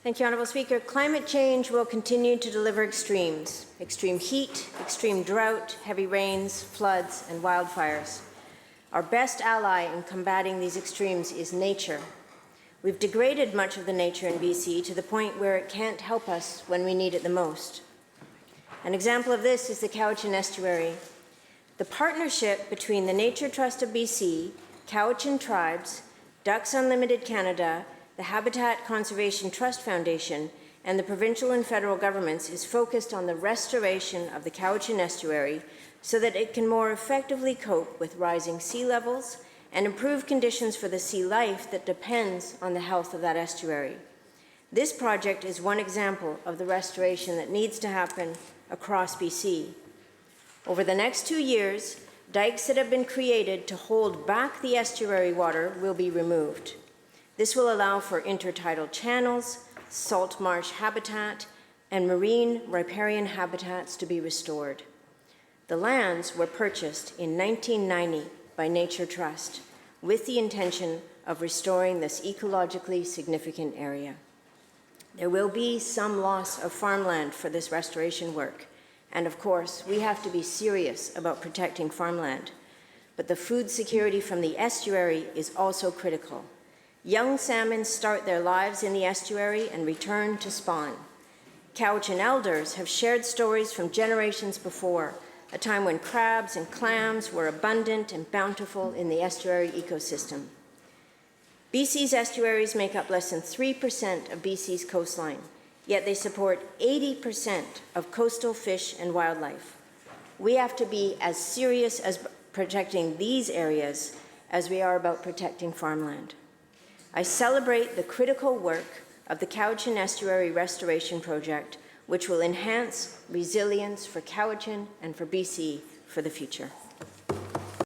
Thank you, Honourable Speaker. Climate change will continue to deliver extremes: extreme heat, extreme drought, heavy rains, floods, and wildfires. Our best ally in combating these extremes is nature. We've degraded much of the nature in BC to the point where it can't help us when we need it the most. An example of this is the Cowichan Estuary. The partnership between the Nature Trust of BC, Cowichan Tribes, Ducks Unlimited Canada, the Habitat Conservation Trust Foundation, and the provincial and federal governments is focused on the restoration of the Cowichan Estuary so that it can more effectively cope with rising sea levels and improve conditions for the sea life that depends on the health of that estuary. This project is one example of the restoration that needs to happen across BC. Over the next 2 years, dikes that have been created to hold back the estuary water will be removed. This will allow for intertidal channels, salt marsh habitat, and marine riparian habitats to be restored. The lands were purchased in 1990 by Nature Trust with the intention of restoring this ecologically significant area. There will be some loss of farmland for this restoration work, and of course, we have to be serious about protecting farmland. But the food security from the estuary is also critical. Young salmon start their lives in the estuary and return to spawn. Cowichan elders have shared stories from generations before, a time when crabs and clams were abundant and bountiful in the estuary ecosystem. BC's estuaries make up less than 3% of BC's coastline, yet they support 80% of coastal fish and wildlife. We have to be as serious as protecting these areas as we are about protecting farmland. I celebrate the critical work of the Cowichan Estuary Restoration Project, which will enhance resilience for Cowichan and for BC for the future.